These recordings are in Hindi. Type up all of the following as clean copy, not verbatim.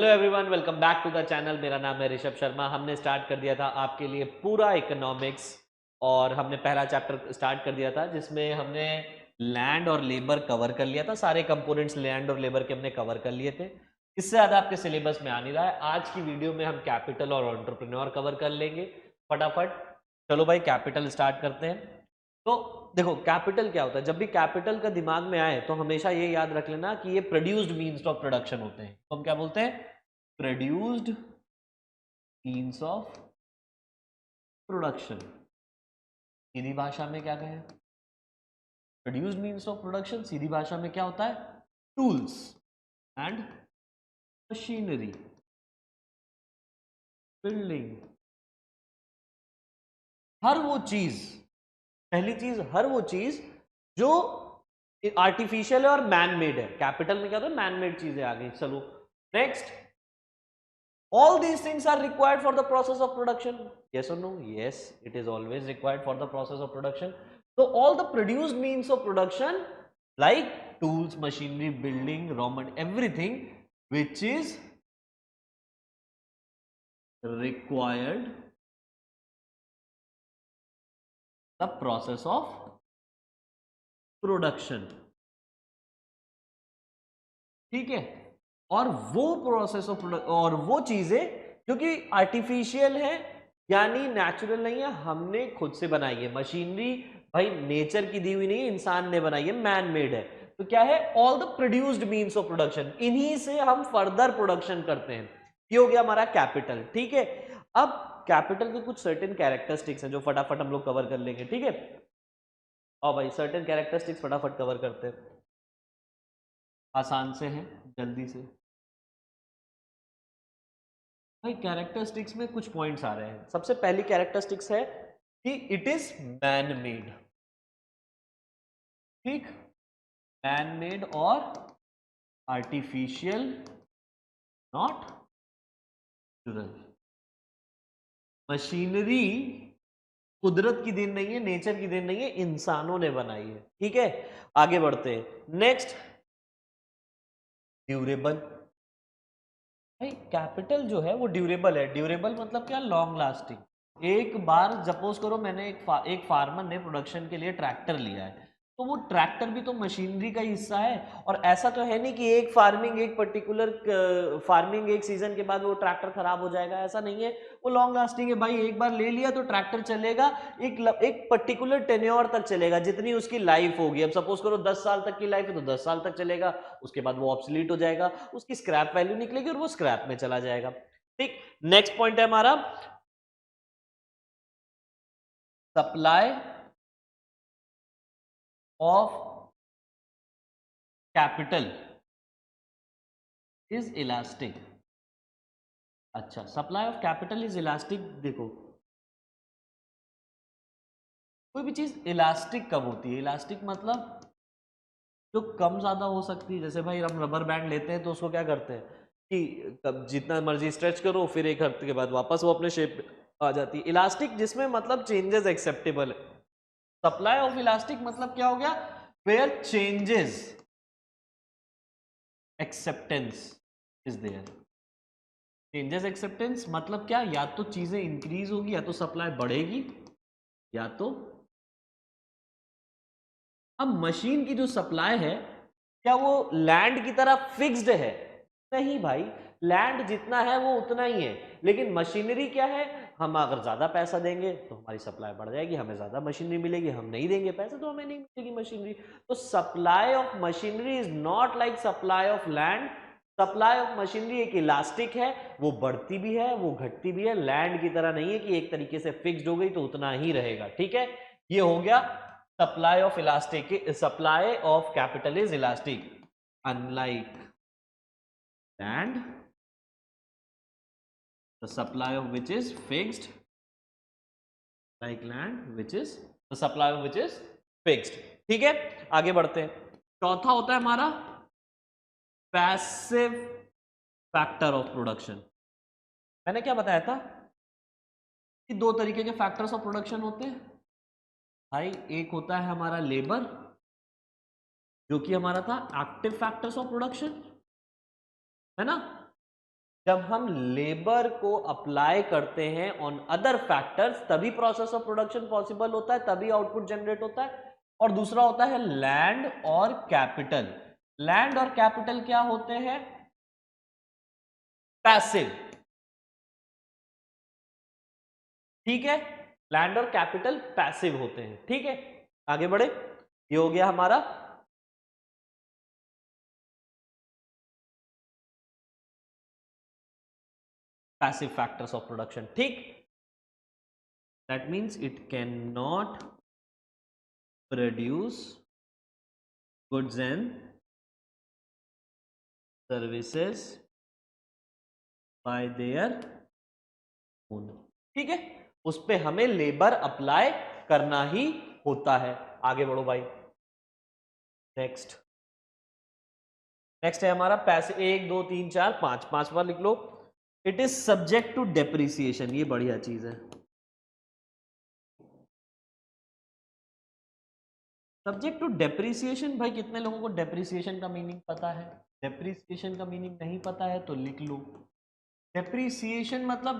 Hello everyone, welcome back to the channel. मेरा नाम है ऋषभ शर्मा। हमने स्टार्ट कर दिया था आपके लिए पूरा इकोनॉमिक्स और हमने पहला चैप्टर स्टार्ट कर दिया था जिसमें हमने लैंड और लेबर कवर कर लिया था। सारे कंपोनेंट्स लैंड और लेबर के हमने कवर कर लिए थे। इससे ज़्यादा आपके सिलेबस में आ नहीं रहा है। आज की वीडियो में हम कैपिटल और एंटरप्रेन्योर कवर कर लेंगे फटाफट। चलो भाई कैपिटल स्टार्ट करते हैं। तो देखो कैपिटल क्या होता है। जब भी कैपिटल का दिमाग में आए तो हमेशा ये याद रख लेना कि ये प्रोड्यूस्ड मीन्स ऑफ प्रोडक्शन होते हैं। तो हम क्या बोलते हैं? Produced means of production. सीधी भाषा में क्या कहें? प्रोड्यूस्ड मीन्स ऑफ प्रोडक्शन सीधी भाषा में क्या होता है? टूल्स एंड मशीनरी, बिल्डिंग, हर वो चीज, पहली चीज हर वो चीज जो आर्टिफिशियल है और मैन मेड है। कैपिटल में क्या होता है? मैन मेड चीजें आ गई। चलो next, all these things are required for the process of production. Yes or no? Yes, it is always required for the process of production. So all the produced means of production like tools, machinery, building, raw material, everything which is required the process of production. ठीक है। और वो प्रोसेस ऑफ और वो चीजें जो कि आर्टिफिशियल है यानी नेचुरल नहीं है, हमने खुद से बनाई है। मशीनरी भाई नेचर की दी हुई नहीं है, इंसान ने बनाई है, मैन मेड है। तो क्या है? All the produced means of production, इन्हीं से हम फर्दर प्रोडक्शन करते हैं। ये हो गया हमारा कैपिटल। ठीक है। अब कैपिटल के कुछ सर्टेन कैरेक्टरिस्टिक्स हैं जो फटाफट हम लोग कवर कर लेंगे। ठीक है। और भाई सर्टेन कैरेक्टरिस्टिक्स फटाफट कवर करते हैं, आसान से हैं, जल्दी से। भाई कैरेक्टरिस्टिक्स में कुछ पॉइंट्स आ रहे हैं। सबसे पहली कैरेक्टरिस्टिक्स है कि इट इज मैन मेड। ठीक, मैन मेड और आर्टिफिशियल, नॉट नेचुरल। मशीनरी कुदरत की देन नहीं है, नेचर की देन नहीं है, इंसानों ने बनाई है। ठीक है, आगे बढ़ते हैं। Next, durable. भाई कैपिटल जो है वो ड्यूरेबल है। ड्यूरेबल मतलब क्या? Long lasting. एक बार सपोज करो मैंने एक फार्मर ने प्रोडक्शन के लिए ट्रैक्टर लिया है, तो वो ट्रैक्टर भी तो मशीनरी का ही हिस्सा है। और ऐसा तो है नहीं कि एक पर्टिकुलर फार्मिंग एक सीजन के बाद वो ट्रैक्टर खराब हो जाएगा, ऐसा नहीं है। वो लॉन्ग लास्टिंग है भाई। एक बार ले लिया तो ट्रैक्टर चलेगा, एक पर्टिकुलर टेन्योर तक चलेगा, जितनी उसकी लाइफ होगी। अब सपोज करो 10 साल तक की लाइफ है तो 10 साल तक चलेगा, उसके बाद वो ऑब्सोलीट हो जाएगा, उसकी स्क्रैप वैल्यू निकलेगी और वो स्क्रैप में चला जाएगा। ठीक। नेक्स्ट पॉइंट है हमारा supply of capital is elastic. अच्छा, supply of capital is elastic. देखो कोई भी चीज इलास्टिक कब होती है? इलास्टिक मतलब जो कम ज्यादा हो सकती है। जैसे भाई हम रबर बैंड लेते हैं तो उसको क्या करते हैं कि कब जितना मर्जी स्ट्रेच करो, फिर एक हफ्ते के बाद वापस वो अपने शेप पे आ जाती है। इलास्टिक जिसमें मतलब चेंजेस एक्सेप्टेबल है। सप्लाई ऑफ इलास्टिक मतलब क्या हो गया? Where changes acceptance is there. Changes acceptance मतलब क्या? या तो चीजें इंक्रीज होगी, या तो सप्लाई बढ़ेगी, या तो। अब मशीन की जो सप्लाई है क्या वो लैंड की तरह फिक्स्ड है? नहीं भाई, लैंड जितना है वो उतना ही है। लेकिन मशीनरी क्या है? हम अगर ज्यादा पैसा देंगे तो हमारी सप्लाई बढ़ जाएगी, हमें ज्यादा मशीनरी मिलेगी। हम नहीं देंगे पैसे तो हमें नहीं मिलेगी मशीनरी। तो supply of machinery is not like supply of land. Supply of machinery एक इलास्टिक है, वो बढ़ती भी है, वो घटती भी है। लैंड की तरह नहीं है कि एक तरीके से फिक्स्ड हो गई तो उतना ही रहेगा। ठीक है, ये हो गया supply of elastic, supply of capital is elastic unlike land, the supply of which is fixed, like land which is the supply of which is fixed। ठीक है, आगे बढ़ते हैं। चौथा होता है हमारा पैसिव फैक्टर ऑफ प्रोडक्शन। मैंने क्या बताया था कि दो तरीके के फैक्टर्स ऑफ प्रोडक्शन होते हैं भाई। एक होता है हमारा लेबर, जो कि हमारा था एक्टिव फैक्टर्स ऑफ प्रोडक्शन, है ना। जब हम लेबर को अप्लाई करते हैं ऑन अदर फैक्टर्स तभी प्रोसेस ऑफ प्रोडक्शन पॉसिबल होता है, तभी आउटपुट जनरेट होता है। और दूसरा होता है लैंड और कैपिटल। लैंड और कैपिटल क्या होते हैं? पैसिव। ठीक है, लैंड और कैपिटल पैसिव होते हैं। ठीक है, आगे बढ़े। ये हो गया हमारा पैसिव फैक्टर्स ऑफ प्रोडक्शन। ठीक, that means it can not produce goods and services by their own. ठीक है, उस पे हमें लेबर अप्लाई करना ही होता है। आगे बढ़ो भाई। नेक्स्ट नेक्स्ट है हमारा पैसे 1 2 3 4 5, 5 बार लिख लो। It is subject to depreciation. ये बढ़िया चीज है। Subject to depreciation. भाई कितने लोगों को डेप्रिसिएशन का मीनिंग पता है? डेप्रिसिएशन का मीनिंग नहीं पता है तो लिख लो। डेप्रिसिएशन मतलब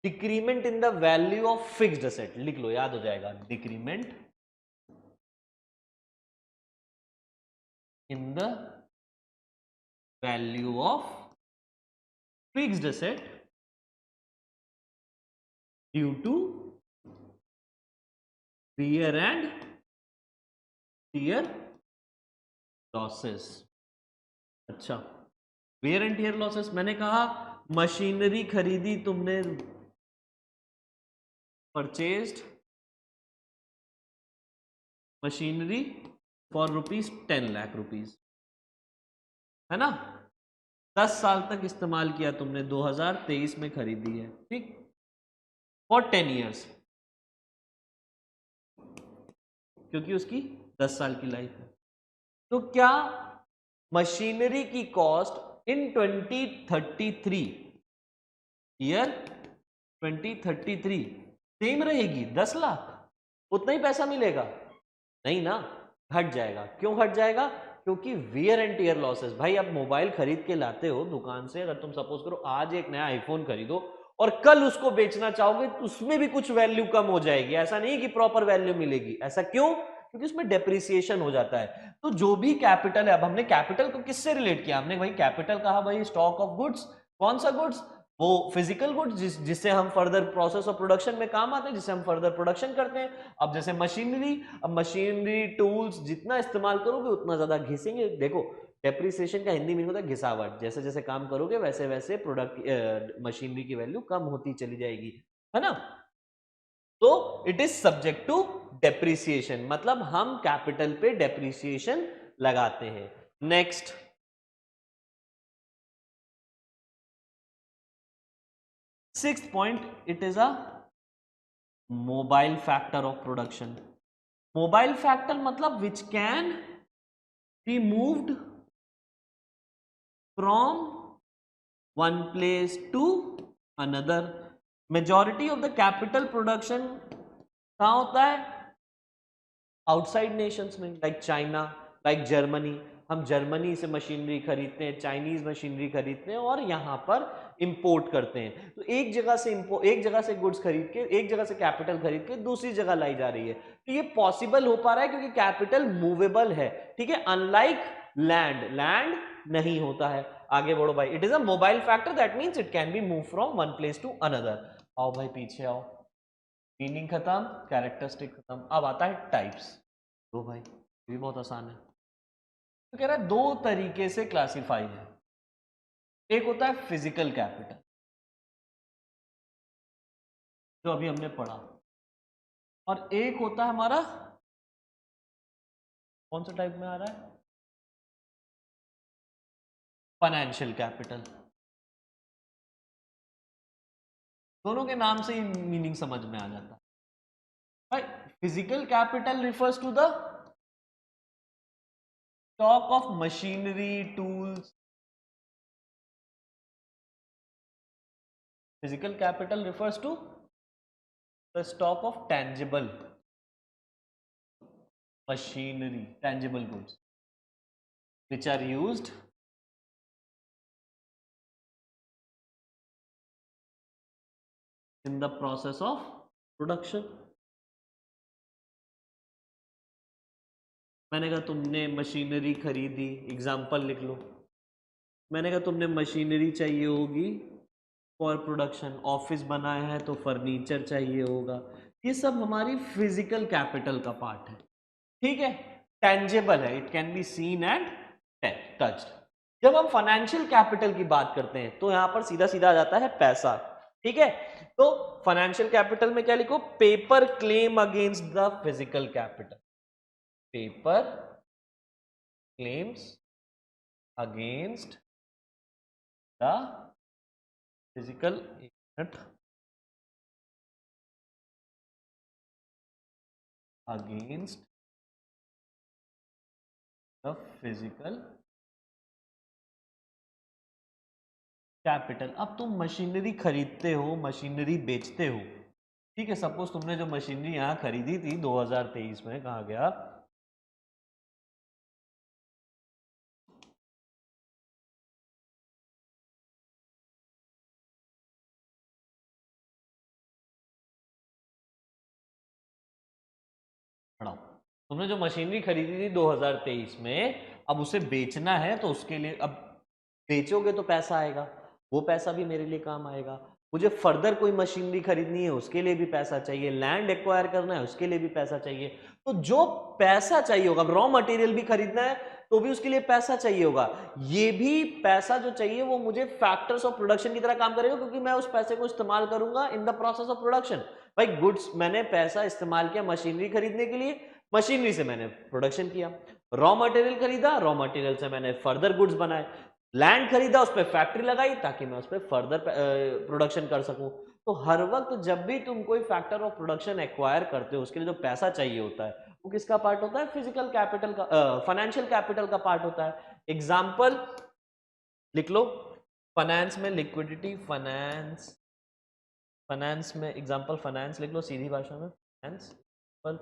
decrement in the value of fixed asset. लिख लो, याद हो जाएगा। Decrement in the value of fixed asset due to wear and tear losses. अच्छा, वेयर एंड टियर लॉसेस। मैंने कहा मशीनरी खरीदी तुमने, परचेज्ड मशीनरी फॉर ₹10 लाख, है ना? 10 साल तक इस्तेमाल किया तुमने, 2023 में खरीदी है। ठीक, फॉर 10 ईयर्स, क्योंकि उसकी 10 साल की लाइफ है। तो क्या मशीनरी की कॉस्ट इन 2033 ईयर 2033 सेम रहेगी? 10 लाख, उतना ही पैसा मिलेगा? नहीं ना, घट जाएगा। क्यों घट जाएगा? क्योंकि वियर एंड टियर लॉसेस। भाई आप मोबाइल खरीद के लाते हो दुकान से, अगर तुम सपोज करो आज एक नया आईफोन खरीदो और कल उसको बेचना चाहोगे तो उसमें भी कुछ वैल्यू कम हो जाएगी। ऐसा नहीं कि प्रॉपर वैल्यू मिलेगी। ऐसा क्यों? क्योंकि उसमें डेप्रिसिएशन हो जाता है। तो जो भी कैपिटल है, अब हमने कैपिटल को किससे रिलेट किया? हमने भाई कैपिटल कहा भाई स्टॉक ऑफ गुड्स। कौन सा गुड्स? वो फिजिकल गुड्स जिससे हम फर्दर प्रोसेस ऑफ प्रोडक्शन में काम आते हैं, जिससे हम फर्दर प्रोडक्शन करते हैं। अब जैसे मशीनरी, अब मशीनरी टूल्स जितना इस्तेमाल करोगे उतना ज्यादा घिसेंगे। देखो, डेप्रिसिएशन का हिंदी मीनिंग होता है घिसावट। जैसे जैसे काम करोगे वैसे वैसे प्रोडक्ट मशीनरी की वैल्यू कम होती चली जाएगी, है ना? तो it is subject to depreciation, मतलब हम कैपिटल पे डेप्रिसिएशन लगाते हैं। Next, sixth point, it is a mobile factor of production. Mobile factor मतलब which can be moved from one place to another. Majority of the capital production कहाँ होता है? आउटसाइड नेशंस में, लाइक चाइना, लाइक जर्मनी। हम जर्मनी से मशीनरी खरीदते हैं, चाइनीज मशीनरी खरीदते हैं और यहाँ पर इंपोर्ट करते हैं। तो एक जगह से गुड्स खरीद के, एक जगह से कैपिटल खरीद के दूसरी जगह लाई जा रही है। तो ये पॉसिबल हो पा रहा है क्योंकि कैपिटल मूवेबल है। ठीक है, अनलाइक लैंड, लैंड नहीं होता है। आगे बढ़ो भाई। It is a mobile factor, that means it can be move from one place to another. आओ भाई पीछे आओ। मीनिंग खत्म, कैरेक्टरिस्टिक खत्म। अब आता है टाइप्स। दो भाई, ये भी बहुत आसान है। तो कह रहा है दो तरीके से क्लासिफाई है। एक होता है फिजिकल कैपिटल, जो अभी हमने पढ़ा, और एक होता है हमारा, कौन सा टाइप में आ रहा है? Financial capital. दोनों के नाम से ही मीनिंग समझ में आ जाता है भाई। Physical capital refers to the stock of machinery tools. Physical capital refers to the stock of tangible machinery, tangible goods which are used in the process of production. मैंने कहा तुमने मशीनरी खरीदी, एग्जाम्पल लिख लो। मैंने कहा तुमने मशीनरी चाहिए होगी फॉर प्रोडक्शन, ऑफिस बनाया है तो फर्नीचर चाहिए होगा। ये सब हमारी फिजिकल कैपिटल का पार्ट है, ठीक है, टेंजेबल है, it can be seen and touched. जब हम फाइनेंशियल कैपिटल की बात करते हैं तो यहां पर सीधा सीधा आ जाता है पैसा, ठीक है। तो फाइनेंशियल कैपिटल में क्या लिखो, paper claim against the physical capital, paper claims against the physical, against the physical capital. अब तुम मशीनरी खरीदते हो, मशीनरी बेचते हो, ठीक है। सपोज तुमने जो मशीनरी यहां खरीदी थी 2023 में, कहा गया, पढ़ाओ, तुमने जो मशीनरी खरीदी थी 2023 में, अब उसे बेचना है तो उसके लिए, अब बेचोगे तो पैसा आएगा, वो पैसा भी मेरे लिए काम आएगा। मुझे फर्दर कोई मशीनरी खरीदनी है उसके लिए भी पैसा चाहिए, लैंड एक्वायर करना है उसके लिए भी पैसा चाहिए। तो जो पैसा चाहिए होगा, रॉ मटेरियल भी खरीदना है तो भी उसके लिए पैसा चाहिए होगा। ये भी पैसा जो चाहिए वो मुझे फैक्टर्स ऑफ प्रोडक्शन की तरह काम करेगा, क्योंकि मैं उस पैसे को इस्तेमाल करूंगा इन द प्रोसेस ऑफ प्रोडक्शन। भाई गुड्स, मैंने पैसा इस्तेमाल किया मशीनरी खरीदने के लिए, मशीनरी से मैंने प्रोडक्शन किया। रॉ मटेरियल खरीदा, रॉ मटेरियल से मैंने फर्दर गुड्स बनाए। लैंड खरीदा, उस पर फैक्ट्री लगाई ताकि मैं उस पर फर्दर प्रोडक्शन कर सकूं। तो हर वक्त जब भी तुम कोई फैक्टर ऑफ प्रोडक्शन एक्वायर करते हो, उसके लिए जो पैसा चाहिए होता है वो किसका पार्ट होता है, फिजिकल कैपिटल का, फाइनेंशियल कैपिटल का पार्ट होता है। एग्जाम्पल लिख लो, फाइनेंस में लिक्विडिटी, फाइनेंस, फाइनेंस में एग्जाम्पल, फाइनेंस लिख लो सीधी भाषा में, फाइनेंस पर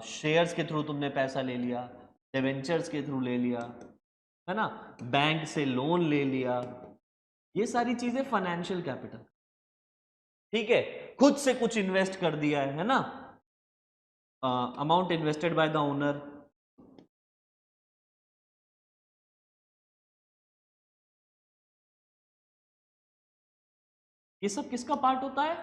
शेयर्स के थ्रू तुमने पैसा ले लिया, डिवेंचर्स के थ्रू ले लिया, है ना, बैंक से लोन ले लिया, ये सारी चीजें फाइनेंशियल कैपिटल, ठीक है। खुद से कुछ इन्वेस्ट कर दिया है ना, amount invested by the owner, ये सब किसका पार्ट होता है,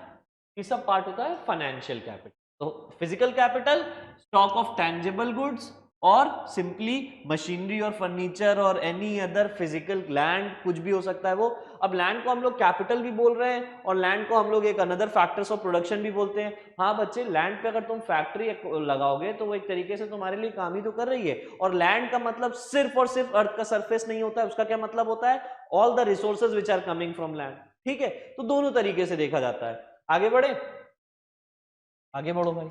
ये सब पार्ट होता है फाइनेंशियल कैपिटल। तो physical capital, stock of tangible goods, और सिंपली मशीनरी और फर्नीचर और एनी अदर फिजिकल, लैंड कुछ भी हो सकता है वो। अब लैंड को हम लोग कैपिटल भी बोल रहे हैं और लैंड को हम लोग एक अनदर फैक्टर्स ऑफ प्रोडक्शन भी बोलते हैं। हाँ बच्चे, लैंड पे अगर तुम फैक्ट्री लगाओगे तो वो एक तरीके से तुम्हारे लिए काम ही तो कर रही है। और लैंड का मतलब सिर्फ और सिर्फ अर्थ का सरफेस नहीं होता है, उसका क्या मतलब होता है, all the resources which are coming from land, ठीक है। तो दोनों तरीके से देखा जाता है। आगे बढ़े, आगे बढ़ो भाई।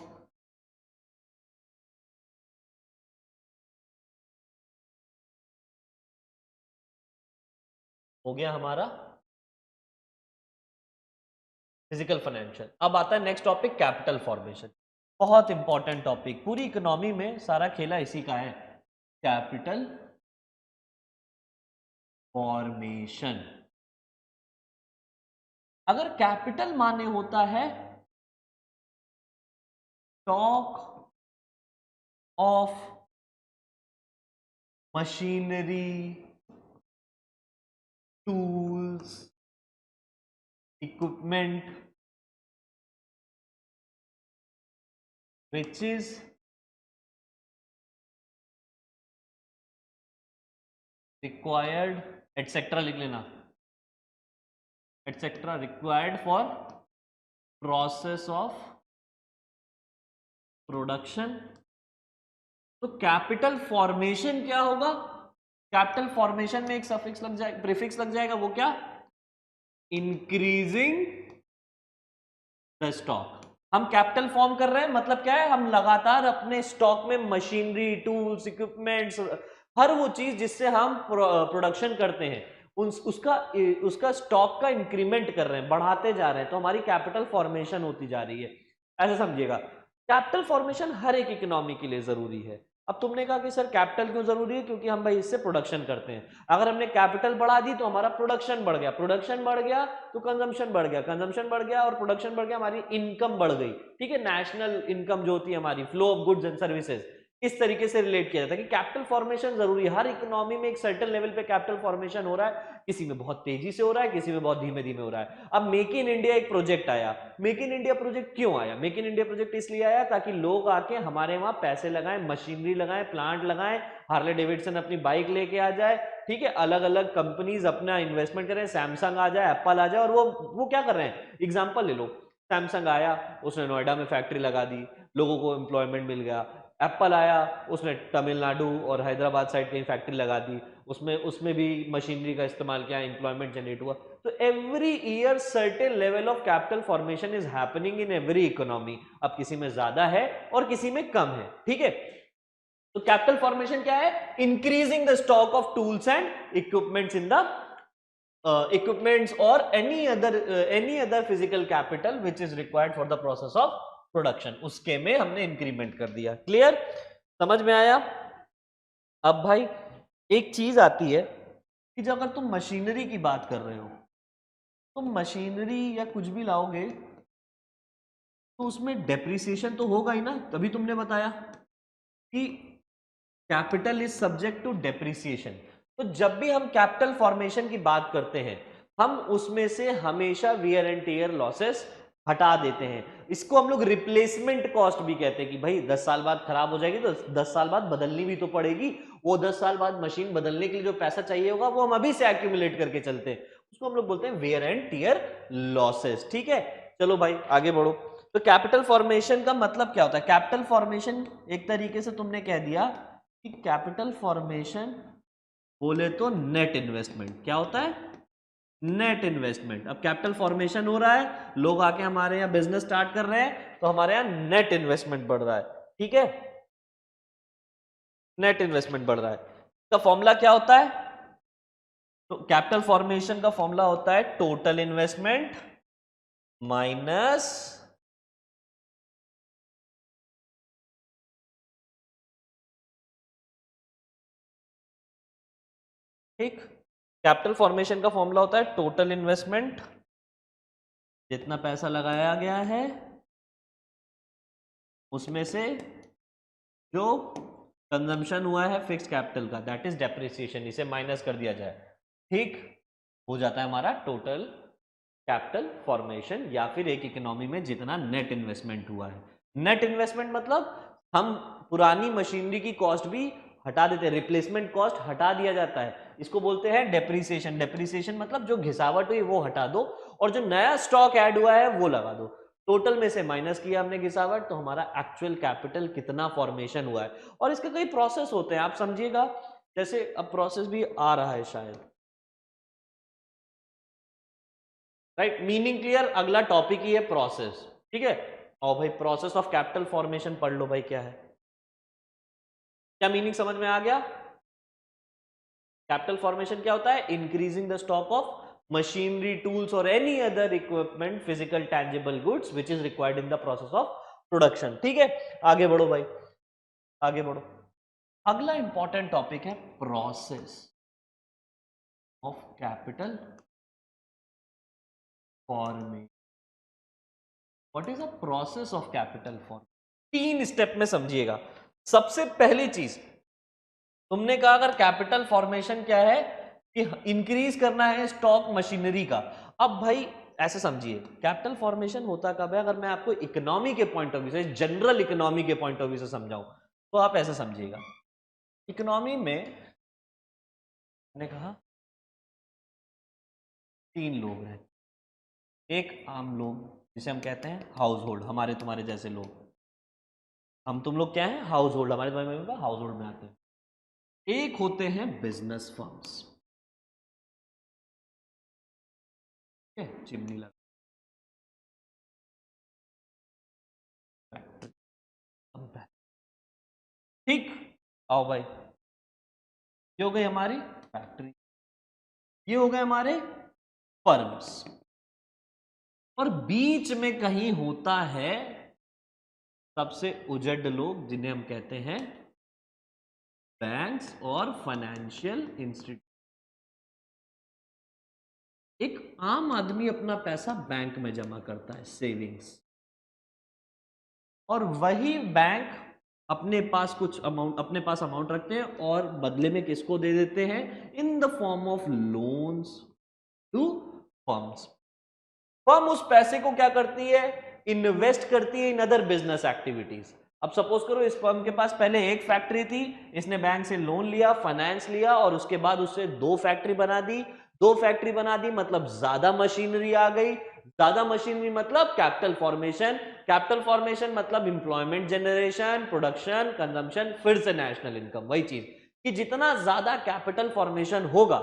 हो गया हमारा फिजिकल फाइनेंशियल। अब आता है नेक्स्ट टॉपिक, कैपिटल फॉर्मेशन। बहुत इंपॉर्टेंट टॉपिक, पूरी इकोनॉमी में सारा खेला इसी का है, कैपिटल फॉर्मेशन। अगर कैपिटल माने होता है stock of machinery, tools, equipment which is required etc लिख लेना, etc required for process of production. तो कैपिटल फॉर्मेशन क्या होगा, कैपिटल फॉर्मेशन में एक सफिक्स लग जाएगा, प्रीफिक्स लग जाएगा, वो क्या, इंक्रीजिंग द स्टॉक। हम कैपिटल फॉर्म कर रहे हैं, मतलब क्या है, हम लगातार अपने स्टॉक में मशीनरी, टूल्स, इक्विपमेंट्स, हर वो चीज जिससे हम प्रोडक्शन करते हैं उसका स्टॉक का इंक्रीमेंट कर रहे हैं, बढ़ाते जा रहे हैं, तो हमारी कैपिटल फॉर्मेशन होती जा रही है। ऐसा समझिएगा, कैपिटल फॉर्मेशन हर एक इकोनॉमी के लिए जरूरी है। अब तुमने कहा कि सर कैपिटल क्यों जरूरी है, क्योंकि हम भाई इससे प्रोडक्शन करते हैं। अगर हमने कैपिटल बढ़ा दी तो हमारा प्रोडक्शन बढ़ गया, प्रोडक्शन बढ़ गया तो कंजम्पशन बढ़ गया, कंजम्पशन बढ़ गया और प्रोडक्शन बढ़ गया, हमारी इनकम बढ़ गई। ठीक है, नेशनल इनकम जो होती है हमारी, flow of goods and services, इस तरीके से रिलेट किया जाता है कि कैपिटल फॉर्मेशन जरूरी है। हर इकोनॉमी में एक सर्टेन लेवल पे कैपिटल फॉर्मेशन हो रहा है, किसी में बहुत तेजी से हो रहा है, किसी में बहुत धीमे धीमे हो रहा है। अब मेक इन इंडिया एक प्रोजेक्ट आया। मेक इन इंडिया प्रोजेक्ट क्यों आया? मेक इन इंडिया प्रोजेक्ट इसलिए आया ताकि लोग आके हमारे वहां पैसे लगाएं, मशीनरी लगाएं, प्लांट लगाएं, हार्ले डेविडसन अपनी बाइक लेके आ जाए, ठीक है, अलग अलग कंपनीज अपना इन्वेस्टमेंट करें, सैमसंग आ जाए, एप्पल आ जाए, और वो क्या कर रहे हैं? एग्जाम्पल ले लो, सैमसंग आया, उसने नोएडा में फैक्ट्री लगा दी, लोगों को एम्प्लॉयमेंट मिल गया। एप्पल आया, उसने तमिलनाडु और हैदराबाद साइड कहीं फैक्ट्री लगा दी, उसमें भी मशीनरी का इस्तेमाल किया, एम्प्लॉयमेंट जनरेट हुआ। तो every year certain level of capital formation is happening in every economy. अब किसी में ज्यादा है और किसी में कम है, ठीक है। तो कैपिटल फॉर्मेशन क्या है? Increasing the stock of tools and equipments in the equipments or any other physical capital which is required for the process of production, उसके में हमने इंक्रीमेंट कर दिया। क्लियर? समझ में आया? अब भाई एक चीज आती है कि जब अगर तुम मशीनरी की बात कर रहे हो, तुम मशीनरी या कुछ भी लाओगे तो उसमें डेप्रिसिएशन तो होगा ही ना। तभी तुमने बताया कि capital is subject to depreciation. तो जब भी हम कैपिटल फॉर्मेशन की बात करते हैं, हम उसमें से हमेशा वियर एंड टियर लॉसेस हटा देते हैं। इसको हम लोग रिप्लेसमेंट कॉस्ट भी कहते हैं कि भाई 10 साल बाद खराब हो जाएगी तो 10 साल बाद बदलनी भी तो पड़ेगी। वो 10 साल बाद मशीन बदलने के लिए जो पैसा चाहिए होगा वो हम अभी से एक्यूमुलेट करके चलते हैं, उसको हम लोग बोलते हैं वियर एंड टियर लॉसेस। ठीक है, चलो भाई आगे बढ़ो। तो कैपिटल फॉर्मेशन का मतलब क्या होता है? कैपिटल फॉर्मेशन एक तरीके से तुमने कह दिया कि कैपिटल फॉर्मेशन बोले तो नेट इन्वेस्टमेंट। क्या होता है? Net investment. अब कैपिटल फॉर्मेशन हो रहा है, लोग आके हमारे यहाँ बिजनेस स्टार्ट कर रहे हैं, तो हमारे यहाँ नेट इन्वेस्टमेंट बढ़ रहा है। ठीक है, नेट इन्वेस्टमेंट बढ़ रहा है। इसका फॉर्मूला क्या होता है? तो कैपिटल फॉर्मेशन का फॉर्मूला होता है टोटल इन्वेस्टमेंट माइनस ठीक, कैपिटल फॉर्मेशन का फॉर्मूला होता है टोटल इन्वेस्टमेंट, जितना पैसा लगाया गया है उसमें से जो कंजम्पशन हुआ है फिक्स कैपिटल का, दैट इज डेप्रिसिएशन, इसे माइनस कर दिया जाए, ठीक हो जाता है हमारा टोटल कैपिटल फॉर्मेशन, या फिर एक इकोनॉमी में जितना नेट इन्वेस्टमेंट हुआ है। नेट इन्वेस्टमेंट मतलब हम पुरानी मशीनरी की कॉस्ट भी हटा देते हैं, रिप्लेसमेंट कॉस्ट हटा दिया जाता है, इसको बोलते हैं डेप्रिसिएशन। डेप्रिसिएशन मतलब जो घिसावट हुई वो हटा दो और जो नया स्टॉक ऐड हुआ है वो लगा दो। टोटल में से माइनस किया हमने घिसावट, तो हमारा एक्चुअल कैपिटल कितना फॉर्मेशन हुआ है। और इसके कई प्रोसेस होते हैं, आप समझिएगा, जैसे अब प्रोसेस भी आ रहा है शायद, राइट, मीनिंग क्लियर। अगला टॉपिक ही है प्रोसेस, ठीक है। और भाई प्रोसेस ऑफ कैपिटल फॉर्मेशन पढ़ लो भाई, क्या है, क्या मीनिंग समझ में आ गया? कैपिटल फॉर्मेशन क्या होता है? Increasing the stock of machinery, tools और any other equipment, physical tangible goods which is required in the process of production. ठीक है, आगे बढ़ो भाई, आगे बढ़ो। अगला इंपॉर्टेंट टॉपिक है process of capital formation. What is a process of capital formation? 3 step में समझिएगा। सबसे पहली चीज तुमने कहा अगर कैपिटल फॉर्मेशन क्या है कि इंक्रीज करना है स्टॉक मशीनरी का। अब भाई ऐसे समझिए, कैपिटल फॉर्मेशन होता कब है? अगर मैं आपको इकोनॉमी के पॉइंट ऑफ व्यू से, जनरल इकोनॉमी के पॉइंट ऑफ व्यू से समझाऊं, तो आप ऐसे समझिएगा। इकोनॉमी में मैंने कहा 3 लोग हैं। एक आम लोग जिसे हम कहते हैं हाउस होल्ड, हमारे तुम्हारे जैसे लोग। हम तुम लोग क्या है? हाउस होल्ड, हमारे तुम्हारे हाउस होल्ड में आते हैं। एक होते हैं बिजनेस फर्म्स, चिमनी लगा, ठीक। आओ भाई, ये हो गई हमारी फैक्ट्री, ये हो गए हमारे फर्म्स, और बीच में कहीं होता है सबसे उजड़ लोग जिन्हें हम कहते हैं बैंक्स और फाइनेंशियल इंस्टीट्यूट। एक आम आदमी अपना पैसा बैंक में जमा करता है, सेविंग्स, और वही बैंक अपने पास अमाउंट रखते हैं और बदले में किसको दे देते हैं? In the form of loans to firms. Firm उस पैसे को क्या करती है? इन्वेस्ट करती है इन अदर बिजनेस एक्टिविटीज। अब सपोज करो इस फर्म के पास पहले एक फैक्ट्री थी, इसने बैंक से लोन लिया, फाइनेंस लिया, और उसके बाद उससे 2 फैक्ट्री बना दी। 2 फैक्ट्री बना दी मतलब ज्यादा मशीनरी आ गई, ज्यादा मशीनरी मतलब कैपिटल फॉर्मेशन, कैपिटल फॉर्मेशन मतलब इंप्लॉयमेंट जनरेशन, प्रोडक्शन, कंजम्पशन, फिर से नेशनल इनकम। वही चीज कि जितना ज्यादा कैपिटल फॉर्मेशन होगा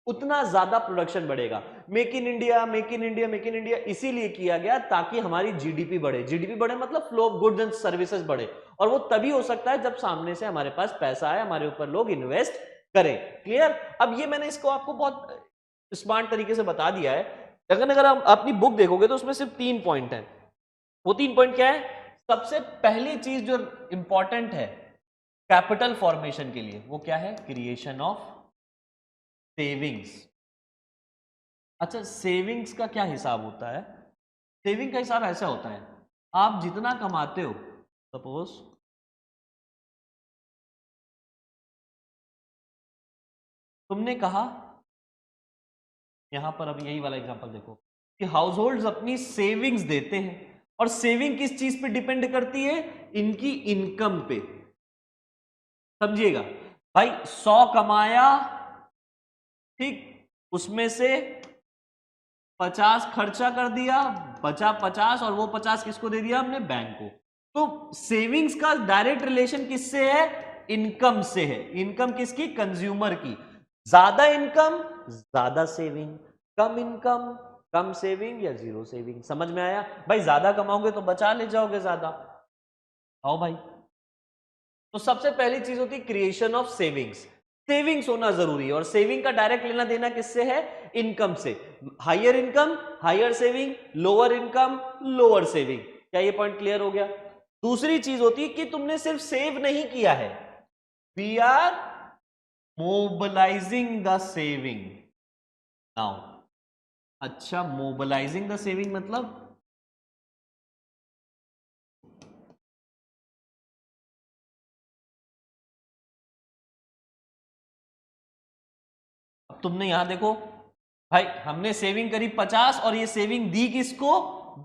उतना ज्यादा प्रोडक्शन बढ़ेगा। Make in India, make in India, make in India इसीलिए किया गया ताकि हमारी जीडीपी बढ़े। जीडीपी बढ़े मतलब flow of goods and services बढ़े, और वो तभी हो सकता है जब सामने से हमारे पास पैसा आए, हमारे ऊपर लोग इन्वेस्ट करें। क्लियर? अब ये मैंने इसको आपको बहुत स्मार्ट तरीके से बता दिया है। अगर आप अपनी बुक देखोगे तो उसमें सिर्फ 3 पॉइंट है। वो 3 पॉइंट क्या है? सबसे पहली चीज जो इंपॉर्टेंट है कैपिटल फॉर्मेशन के लिए, वो क्या है? Creation of savings. अच्छा, सेविंग्स का क्या हिसाब होता है? सेविंग का हिसाब ऐसा होता है, आप जितना कमाते हो, सपोज तुमने कहा, यहां पर अब यही वाला एग्जांपल देखो कि हाउस होल्ड अपनी सेविंग्स देते हैं, और सेविंग किस चीज पे डिपेंड करती है? इनकी इनकम पे। समझिएगा भाई, 100 कमाया, ठीक, उसमें से 50 खर्चा कर दिया, बचा 50, और वो 50 किसको दे दिया? हमने बैंक को। तो सेविंग्स का डायरेक्ट रिलेशन किससे है? इनकम से है। इनकम किसकी? कंज्यूमर की। ज्यादा इनकम ज्यादा सेविंग, कम इनकम कम सेविंग या जीरो सेविंग। समझ में आया भाई? ज्यादा कमाओगे तो बचा ले जाओगे ज्यादा। आओ भाई, तो सबसे पहली चीज होती है क्रिएशन ऑफ सेविंग्स। सेविंग्स होना जरूरी है, और सेविंग का डायरेक्ट लेना देना किससे है? इनकम से। Higher income higher saving, lower income lower saving. क्या ये पॉइंट क्लियर हो गया? दूसरी चीज होती है कि तुमने सिर्फ सेव नहीं किया है, we are mobilising the saving now. अच्छा, मोबिलाइजिंग द सेविंग मतलब तुमने यहां देखो भाई, हमने सेविंग करी 50, और ये सेविंग दी किसको?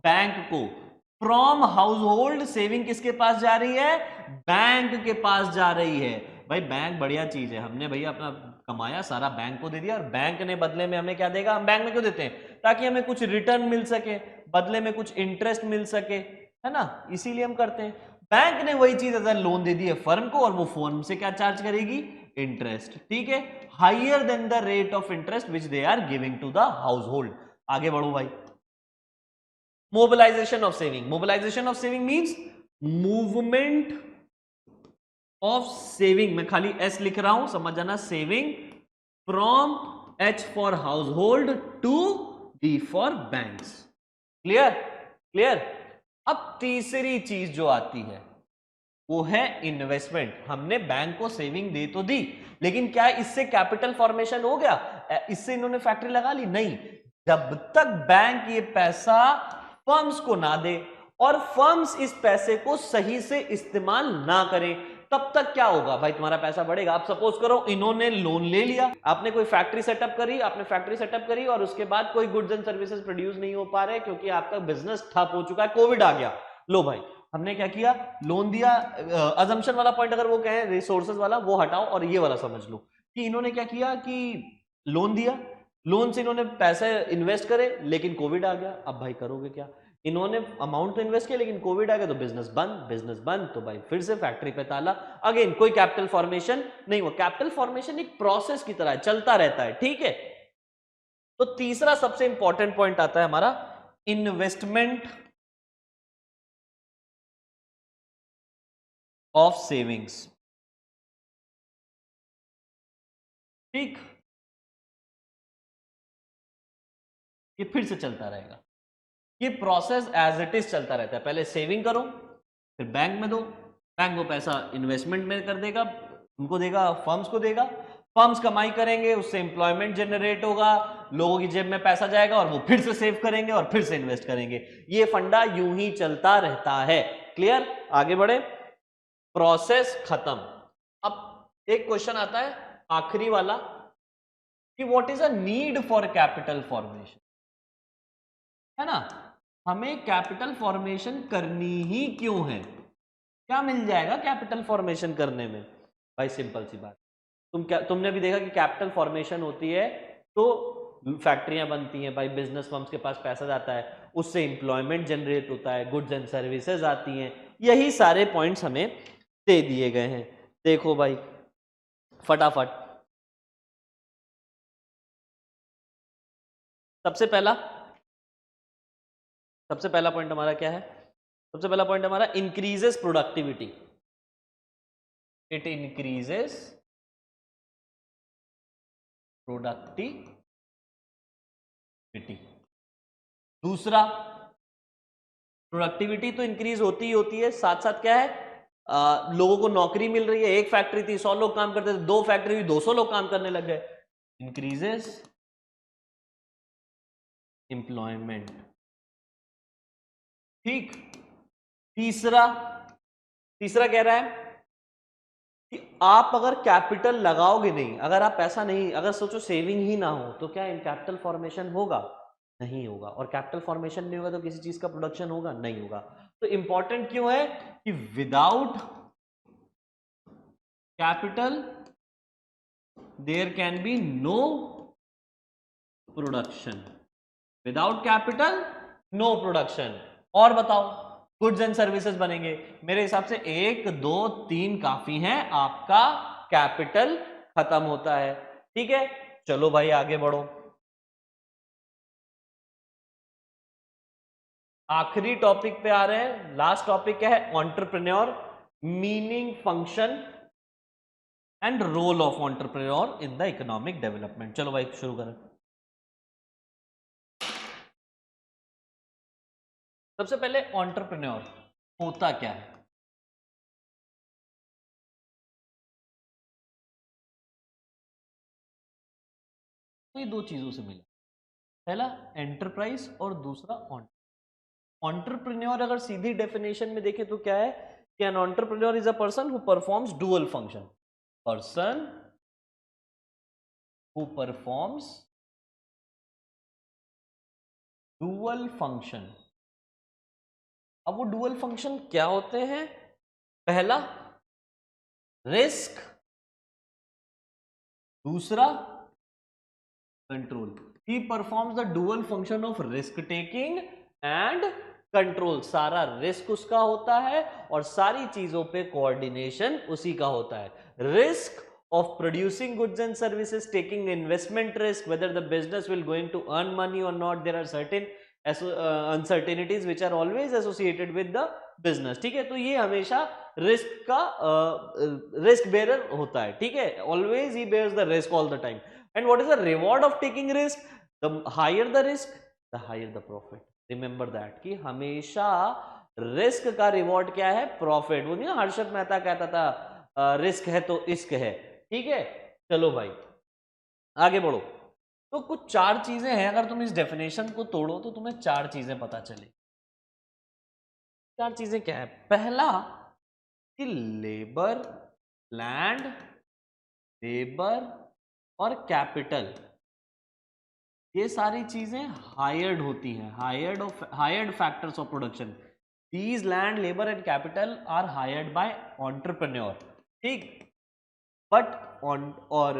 बैंक को। फ्रॉम हाउस होल्ड सेविंग किसके पास जा रही है? बैंक के पास जा रही है। भाई बैंक बढ़िया चीज है, हमने भैया अपना कमाया सारा बैंक को दे दिया, और बैंक ने बदले में हमें क्या देगा? हम बैंक में क्यों देते हैं? ताकि हमें कुछ रिटर्न मिल सके, बदले में कुछ इंटरेस्ट मिल सके, है ना? इसीलिए हम करते हैं। बैंक ने वही चीज अगर लोन दे दी है फर्म को, और वो फर्म से क्या चार्ज करेगी? इंटरेस्ट। ठीक है, higher than the rate of interest which they are giving to the household. आगे बढ़ो भाई। Mobilisation of saving, mobilisation of saving means movement of saving. मैं खाली एस लिख रहा हूं, समझ जाना। Saving from H for household to B for banks. Clear? Clear? अब तीसरी चीज जो आती है वो है इन्वेस्टमेंट। हमने बैंक को सेविंग दे तो दी, लेकिन क्या इससे कैपिटल फॉर्मेशन हो गया? इससे इन्होंने फैक्ट्री लगा ली? नहीं। जब तक बैंक ये पैसा फर्म्स को ना दे और फर्म्स इस पैसे को सही से इस्तेमाल ना करें, तब तक क्या होगा भाई? तुम्हारा पैसा बढ़ेगा। आप सपोज करो इन्होंने लोन ले लिया, आपने कोई फैक्ट्री सेटअप करी, आपने फैक्ट्री सेटअप करी, और उसके बाद कोई गुड्स एंड सर्विसेज प्रोड्यूस नहीं हो पा रहे क्योंकि आपका बिजनेस ठप हो चुका है, कोविड आ गया। लो भाई, हमने क्या किया? लोन दिया। अजम्पशन वाला पॉइंट अगर वो कहें, रिसोर्सेज वाला, वो हटाओ और ये वाला समझ लो कि इन्होंने क्या किया कि लोन दिया, लोन से इन्होंने पैसे इन्वेस्ट करे, लेकिन कोविड आ गया। अब भाई करोगे क्या? इन्होंने अमाउंट तो इन्वेस्ट किया, लेकिन कोविड आ गया तो बिजनेस बंद, बिजनेस बंद तो भाई फिर से फैक्ट्री पे ताला। अगेन कोई कैपिटल फॉर्मेशन नहीं हुआ। कैपिटल फॉर्मेशन एक प्रोसेस की तरह है, चलता रहता है। ठीक है, तो तीसरा सबसे इंपॉर्टेंट पॉइंट आता है हमारा इन्वेस्टमेंट ऑफ सेविंग्स। ठीक, ये फिर से चलता रहेगा। ये प्रोसेस एज इट इज चलता रहता है। पहले सेविंग करो, फिर बैंक में दो, बैंक वो पैसा इन्वेस्टमेंट में कर देगा, उनको देगा, फर्म्स को देगा, फर्म्स कमाई करेंगे, उससे एम्प्लॉयमेंट जनरेट होगा, लोगों की जेब में पैसा जाएगा और वो फिर से सेव करेंगे और फिर से इन्वेस्ट करेंगे। ये फंडा यूं ही चलता रहता है। क्लियर? आगे बढ़े, प्रोसेस खत्म। अब एक क्वेश्चन आता है आखिरी वाला कि what is a need for capital formation, है ना? हमें कैपिटल फॉर्मेशन करनी ही क्यों है? क्या मिल जाएगा कैपिटल फॉर्मेशन करने में? भाई सिंपल सी बात, तुमने भी देखा कि कैपिटल फॉर्मेशन होती है तो फैक्ट्रियां बनती हैं भाई, बिजनेस फर्म्स के पास पैसा जाता है, उससे एम्प्लॉयमेंट जनरेट होता है, गुड्स एंड सर्विसेज आती हैं। यही सारे पॉइंट्स हमें दे दिए गए हैं। देखो भाई फटाफट, सबसे पहला पॉइंट हमारा क्या है? सबसे पहला पॉइंट हमारा increases productivity, it increases productivity. दूसरा, प्रोडक्टिविटी तो इंक्रीज होती ही होती है, साथ साथ क्या है, लोगों को नौकरी मिल रही है। एक फैक्ट्री थी 100 लोग काम करते थे, 2 फैक्ट्री हुई 200 लोग काम करने लग गए, इंक्रीजेस एम्प्लॉयमेंट। ठीक। तीसरा कह रहा है कि आप अगर कैपिटल लगाओगे नहीं, अगर आप पैसा नहीं, अगर सोचो सेविंग ही ना हो, तो क्या कैपिटल फॉर्मेशन होगा? नहीं होगा। और कैपिटल फॉर्मेशन नहीं होगा तो किसी चीज का प्रोडक्शन होगा? नहीं होगा। तो इंपॉर्टेंट क्यों है कि without capital there can be no production, without capital no production. और बताओ, गुड्स एंड सर्विसेज बनेंगे, मेरे हिसाब से 1 2 3 काफी हैं, आपका कैपिटल खत्म होता है। ठीक है, चलो भाई आगे बढ़ो। आखिरी टॉपिक पे आ रहे हैं, लास्ट टॉपिक क्या है? Entrepreneur, meaning, function and role of entrepreneur in the economic development. चलो भाई शुरू करें। सबसे पहले एंटरप्रेन्योर होता क्या है? तो ये दो चीजों से मिला, पहला एंटरप्राइज और दूसरा एंटरप्रेन्योर। अगर सीधी डेफिनेशन में देखें तो क्या है कि an entrepreneur is a person who performs dual function, person who performs dual function. अब वो डुअल फंक्शन क्या होते हैं? पहला रिस्क, दूसरा control. He performs the dual function of risk taking and control. सारा रिस्क उसका होता है और सारी चीजों पे कोऑर्डिनेशन उसी का होता है। Risk of producing goods and services, taking investment risk, whether the business will going to earn money or not, there are certain uncertainties which are always associated with the business। ठीक है, तो ये हमेशा रिस्क का रिस्क बेरर होता है। ठीक है, always he bears the risk all the time। and what is the reward of taking risk? The higher the risk, the higher the profit। remember that कि हमेशा रिस्क का रिवॉर्ड क्या है? प्रॉफिट। वो नहीं, हर्षद मेहता कहता था रिस्क है तो इश्क है। ठीक है, चलो भाई आगे बढ़ो। तो कुछ 4 चीजें हैं, अगर तुम इस डेफिनेशन को तोड़ो तो तुम्हें 4 चीजें पता चले। 4 चीजें क्या है? पहला कि लेबर, लैंड, लेबर और कैपिटल, ये सारी चीजें हायर्ड होती हैं, hired factors of production. These land, labour and capital R hired by entrepreneur. ठीक, बट और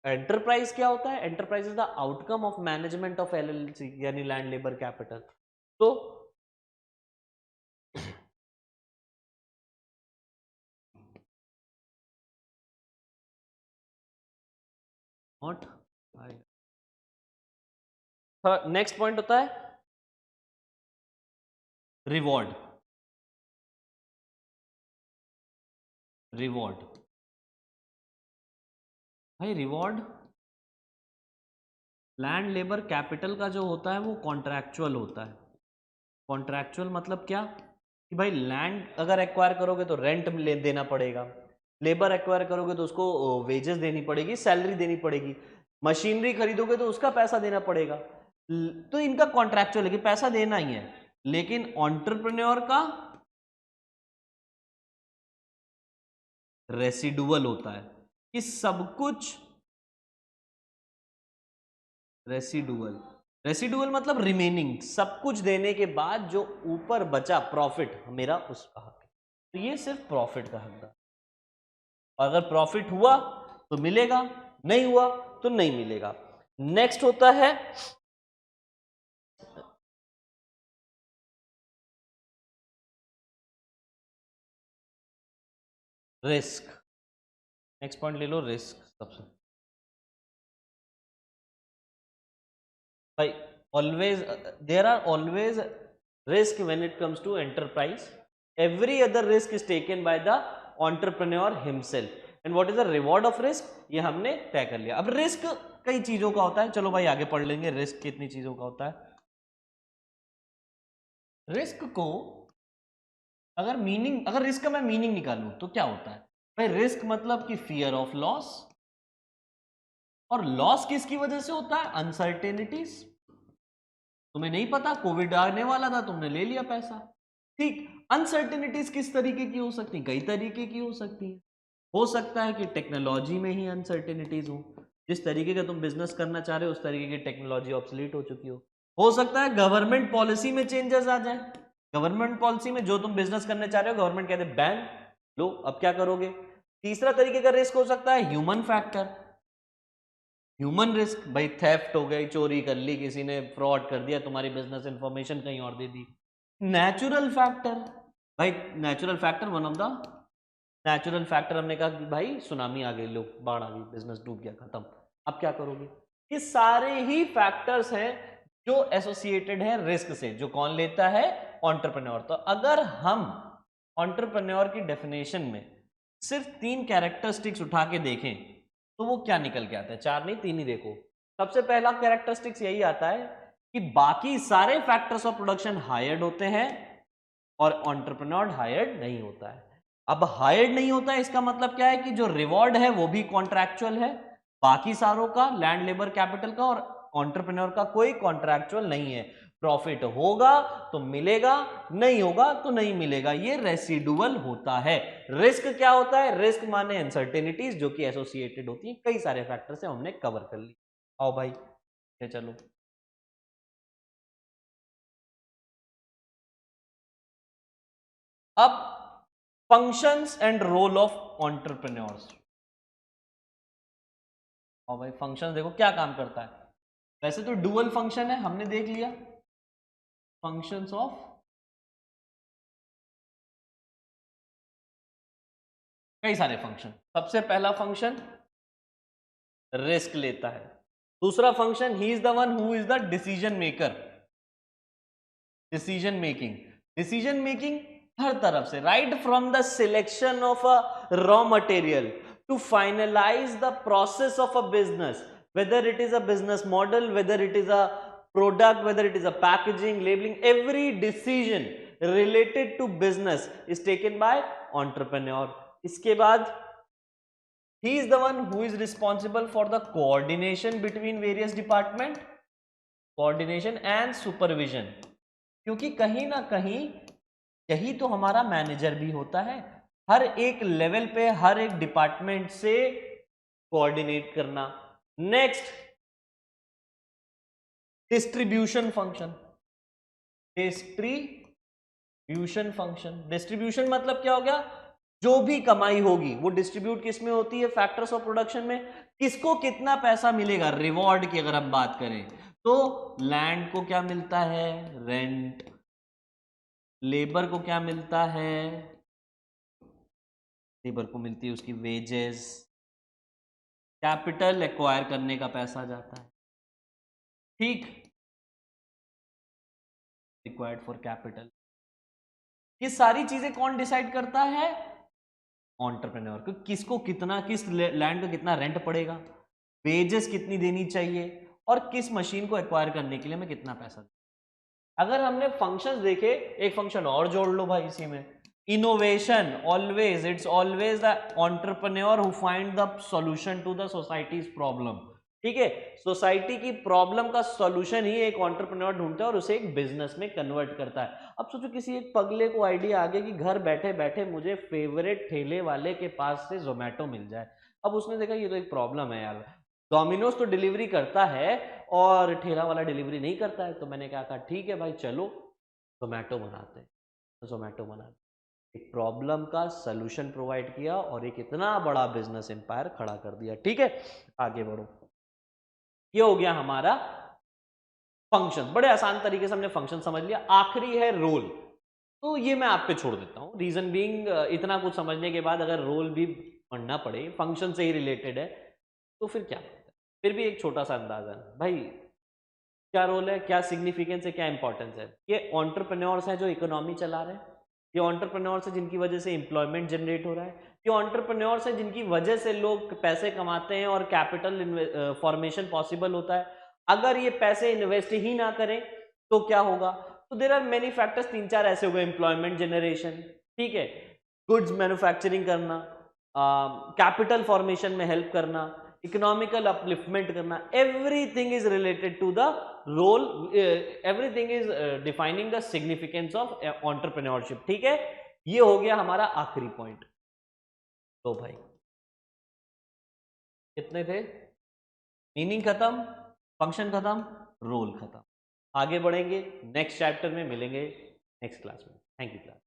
एंटरप्राइज क्या होता है? Enterprise is the outcome of management of LLC, यानी लैंड, लेबर, कैपिटल। तो नॉट, नेक्स्ट पॉइंट होता है रिवॉर्ड। रिवॉर्ड भाई, रिवॉर्ड लैंड, लेबर, कैपिटल का जो होता है वो कॉन्ट्रैक्चुअल होता है। कॉन्ट्रैक्चुअल मतलब क्या कि भाई लैंड अगर एक्वायर करोगे तो रेंट देना पड़ेगा, लेबर एक्वायर करोगे तो उसको वेजेस देनी पड़ेगी, सैलरी देनी पड़ेगी, मशीनरी खरीदोगे तो उसका पैसा देना पड़ेगा। तो इनका कॉन्ट्रैक्चुअल है कि पैसा देना ही है, लेकिन एंटरप्रेन्योर का रेसिडुअल होता है कि सब कुछ रेसिडुअल मतलब रिमेनिंग, सब कुछ देने के बाद जो ऊपर बचा प्रॉफिट मेरा उसका हक है। तो ये सिर्फ प्रॉफिट का हकदार, अगर प्रॉफिट हुआ तो मिलेगा, नहीं हुआ तो नहीं मिलेगा। नेक्स्ट होता है रिस्क। नेक्स्ट पॉइंट ले लो, रिस्क। सबसे भाई always there are always risk when it comes to enterprise, every other risk is taken by the entrepreneur himself and what is the reward of risk, ये हमने तय कर लिया। अब रिस्क कई चीजों का होता है, चलो भाई आगे पढ़ लेंगे रिस्क कितनी चीजों का होता है। रिस्क को अगर रिस्क का मैं मीनिंग निकालूं तो क्या होता है भाई, रिस्क मतलब कि फियर ऑफ लॉस, और लॉस किसकी वजह से होता है, अनसर्टेनिटीज। तुम्हें नहीं पता कोविड आने वाला था, तुमने ले लिया पैसा, ठीक। अनसर्टेनिटीज किस तरीके की हो सकती, कई तरीके की हो सकती है। हो सकता है कि टेक्नोलॉजी में ही अनसर्टेनिटीज हो, जिस तरीके का तुम बिजनेस करना चाह रहे हो उस तरीके की टेक्नोलॉजी ऑब्सोलीट हो चुकी हो सकता है गवर्नमेंट पॉलिसी में चेंजेस आ जाए, गवर्नमेंट पॉलिसी में जो तुम बिजनेस करने चाह रहे हो गवर्नमेंट कहते बैन, लो अब क्या करोगे। तीसरा तरीके का रिस्क हो सकता है ह्यूमन फैक्टर, ह्यूमन रिस्क, भाई थेफ्ट हो गई, चोरी कर ली किसी ने, फ्रॉड कर दिया, तुम्हारी बिजनेस इंफॉर्मेशन कहीं और दे दी। नेचुरल फैक्टर, भाई natural factor one of the natural factor, हमने कहा कि भाई सुनामी आ गई, लो बाढ़ आ गई, बिजनेस डूब गया, खत्म, अब क्या करोगे। ये सारे ही फैक्टर्स हैं जो एसोसिएटेड है रिस्क से, जो कौन लेता है, एंटरप्रेन्योर। तो अगर हम एंटरप्रेन्योर की डेफिनेशन में सिर्फ 3 कैरेक्टरिस्टिक्स उठा के देखें तो वो क्या निकल के आता है, 4 नहीं 3 ही देखो। सबसे पहला कैरेक्टरिस्टिक्स यही आता है कि बाकी सारे फैक्टर्स ऑफ प्रोडक्शन हायर्ड होते हैं और एंटरप्रेन्योर हायर्ड नहीं होता है। अब हायर्ड नहीं होता है इसका मतलब क्या है कि जो रिवॉर्ड है वो भी कॉन्ट्रैक्चुअल है, बाकी सारों का, लैंड लेबर कैपिटल का और एंटरप्रेन्योर का कोई कॉन्ट्रैक्चुअल नहीं है। प्रॉफिट होगा तो मिलेगा, नहीं होगा तो नहीं मिलेगा, ये रेसिडुअल होता है। रिस्क क्या होता है, रिस्क माने अनसर्टेनिटीज जो कि एसोसिएटेड होती है कई सारे फैक्टर से, हमने कवर कर ली। आओ भाई चलो अब functions and role of entrepreneurs. और भाई फंक्शन देखो क्या काम करता है, वैसे तो डुअल फंक्शन है हमने देख लिया, फंक्शंस ऑफ कई सारे फंक्शन। सबसे पहला फंक्शन रिस्क लेता है, दूसरा फंक्शन ही is the one who is the decision maker, decision making हर तरफ से, right from the selection of a raw material to finalise the process of a business, whether it is a business model, whether it is a product, whether it is a packaging, labeling, every decision related to business is taken by entrepreneur. इसके बाद he is the one who is responsible for the coordination between various department, coordination and supervision, क्योंकि कहीं ना कहीं यही तो हमारा मैनेजर भी होता है, हर एक लेवल पे हर एक डिपार्टमेंट से कोऑर्डिनेट करना। नेक्स्ट डिस्ट्रीब्यूशन फंक्शन, डिस्ट्रीब्यूशन मतलब क्या हो गया, जो भी कमाई होगी वो डिस्ट्रीब्यूट किस में होती है, फैक्टर्स ऑफ प्रोडक्शन में, किसको कितना पैसा मिलेगा। रिवॉर्ड की अगर हम बात करें तो लैंड को क्या मिलता है, रेंट, लेबर को क्या मिलता है, लेबर को मिलती है उसकी वेजेस, कैपिटल एक्वायर करने का पैसा जाता है, ठीक, रिक्वायर्ड फॉर कैपिटल। ये सारी चीजें कौन डिसाइड करता है, एंटरप्रेन्योर को, किसको कितना, किस लैंड का कितना रेंट पड़ेगा, वेजेस कितनी देनी चाहिए और किस मशीन को एक्वायर करने के लिए मैं कितना पैसा दूं। अगर हमने फंक्शंस देखे, एक फंक्शन और जोड़ लो भाई इसी में, innovation always, it's always the entrepreneur who find the solution to the society's problem. ठीक है, सोसाइटी की प्रॉब्लम का सॉल्यूशन ही एक एंटरप्रेन्योर ढूंढता है और उसे एक बिजनेस में कन्वर्ट करता है। अब सोचो किसी एक पगले को आइडिया आ गया कि घर बैठे बैठे मुझे फेवरेट ठेले वाले के पास से जोमेटो मिल जाए। अब उसने देखा ये तो एक प्रॉब्लम है यार, डोमिनोज तो डिलीवरी करता है और ठेला वाला डिलीवरी नहीं करता है। तो मैंने क्या कहा, ठीक है भाई चलो जोमेटो बनाते हैं। तो जोमेटो बना एक प्रॉब्लम का सलूशन प्रोवाइड किया और एक इतना बड़ा बिजनेस एम्पायर खड़ा कर दिया। ठीक है, आगे बढ़ो। ये हो गया हमारा फंक्शन, बड़े आसान तरीके से हमने फंक्शन समझ लिया। आखिरी है रोल, तो ये मैं आप पे छोड़ देता हूँ। रीजन बीइंग इतना कुछ समझने के बाद अगर रोल भी पढ़ना पड़े, फंक्शन से ही रिलेटेड है, तो फिर क्या करते हैं? फिर भी एक छोटा सा अंदाजा है भाई, क्या रोल है, क्या सिग्निफिकेंस है, क्या इंपॉर्टेंस है। ये एंटरप्रेन्योर्स हैं जो इकोनॉमी चला रहे हैं, ये एंटरप्रेन्योर्स हैं जिनकी वजह से एम्प्लॉयमेंट जनरेट हो रहा है, ये एंटरप्रेन्योर्स हैं जिनकी वजह से लोग पैसे कमाते हैं और कैपिटल फॉर्मेशन पॉसिबल होता है। अगर ये पैसे इन्वेस्ट ही ना करें तो क्या होगा? तो देयर आर मेनी फैक्टर्स, 3-4 ऐसे हो गए। एम्प्लॉयमेंट जनरेशन, ठीक है, गुड्स मैन्युफैक्चरिंग करना, कैपिटल फॉर्मेशन में हेल्प करना, इकोनॉमिकल अपलिफ्टमेंट करना, everything is related to the role, everything is defining the significance of entrepreneurship. ठीक है, ये हो गया हमारा आखिरी पॉइंट। तो भाई कितने थे? मीनिंग खत्म, फंक्शन खत्म, रोल खत्म। आगे बढ़ेंगे, नेक्स्ट चैप्टर में मिलेंगे नेक्स्ट क्लास में। Thank you class.